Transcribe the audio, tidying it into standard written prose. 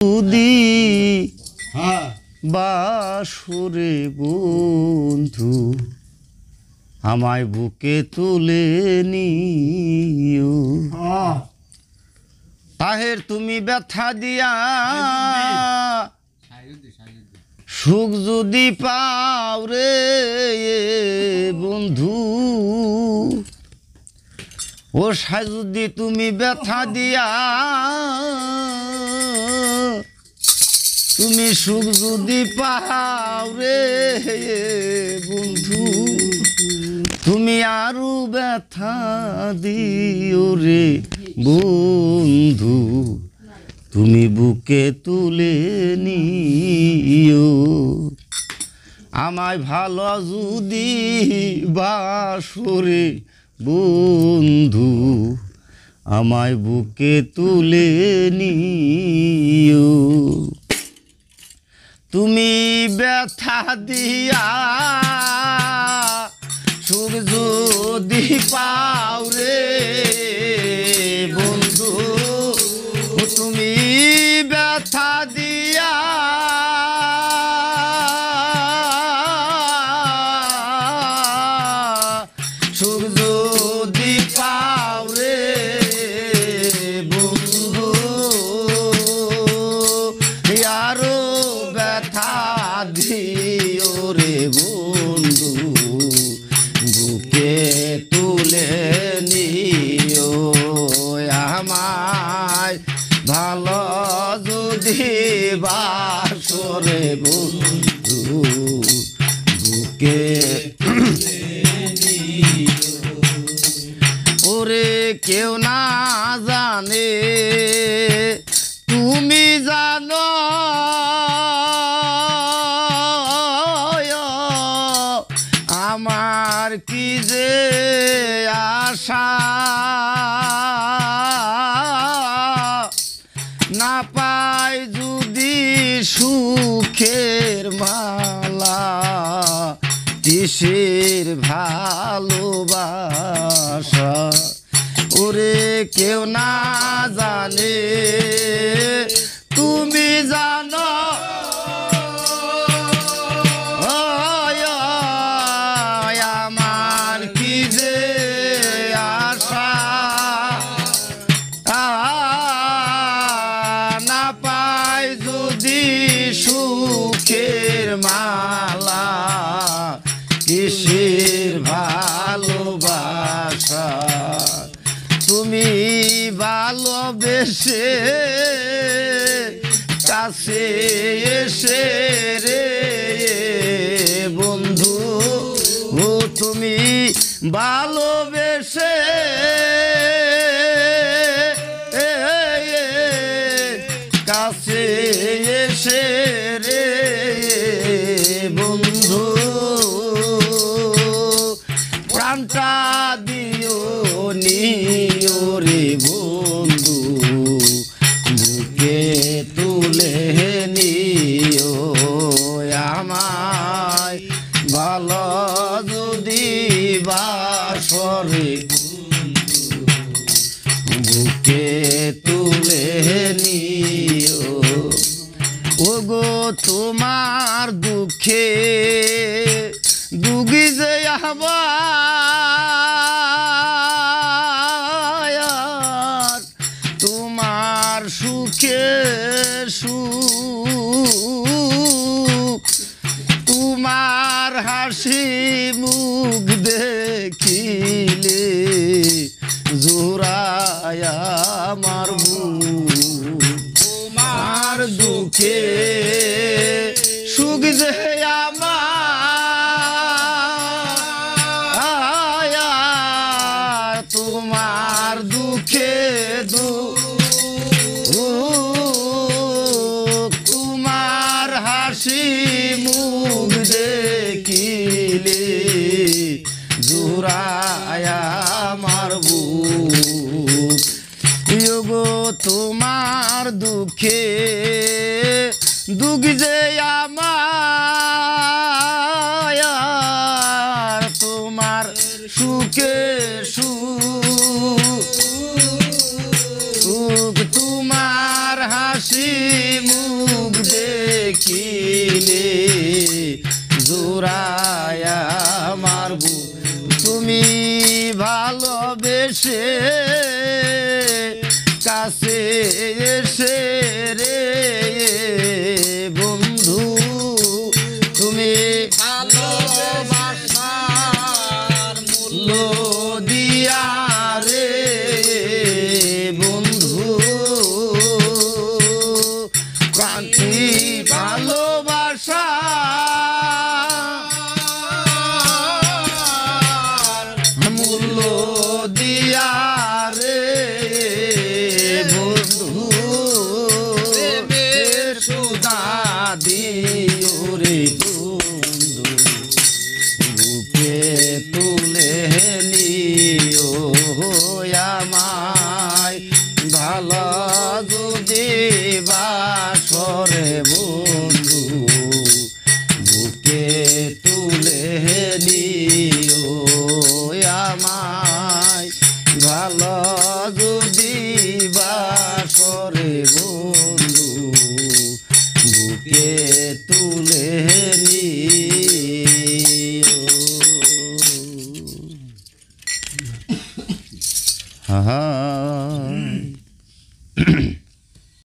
যদি বাসরে বন্ধু আমায় বুকে তুলে নিও তাহের তুমি ব্যথা দিয়া সুখ যদি পাও রে বন্ধু ও সাই যদি তুমি ব্যথা দিয়া তুমি সুখ যদি পাও রে বন্ধু তুমি আরো ব্যথা দিও রে বন্ধু তুমি বুকে তুলে নিও আমায় ভালো যদি বাসরে বন্ধু আমায় বুকে তুলে নিও তুমি ব্যথা দিয়া সুখ যদি পাও রে বন্ধু তুমি ব্যথা দিয়া সুখ যদি পাও রে বন্ধু আরো ব্যথা দিও রে বন্ধু বুকে তুলে নিও আমায় ভালো যদি বাসরে বন্ধু বুকে ওরে কেউ না জানে তুমি জানো আমার কি যে আশা না পাই যদি সুখের মালা কিসের ভালোবাসা ওরে কেউ না জানে তুমি জানো আমার কি যে আশা না পাই যদি সুখের মালা কিসের ভালোবাসা তুমি ভালোবেসে কাছে এসে রে বন্ধু ও তুমি ভালোবেসে কাছে এসে রে বন্ধু প্রাণটা দিও নিও রে বন্ধু বুকে তুলে নিও আমায় ভালো যদি বাসরে বুকে তুলে নিও ওগো তোমার দুঃখে দুগি যে আবার তোমার সুখে সুখ তোমার হাসি মুখ দেখিলে জোড়ায় আমার বুক তোমার দুঃখে সুখ যে আমার তোমার দুঃখে তোমার হাসি মুখ দেখিলে জোড়ায় আমার বুক গো তোমার দুঃখে দুঃখ যে আমার তোমার সুখে সুখ তোমার হাসি রূপ দেখিলে জোড়ায়া মারবু তুমি ভালোবেসে কাছে এসে রে বন্ধু তুমি ভালোবাসার মূল্য দিয়া রে বন্ধু ক্রান্তি ভালোবাসা মূল্য দিয়া রে বন্ধু সুদা দিও রে বন্ধু বুকে তুলে নিও আমায় ভালো যদি বাসরে বন্ধু বুকে তুলে নিও আমায় ভালো যদি বাসরে বন্ধু বুকে তুলে নিও। হা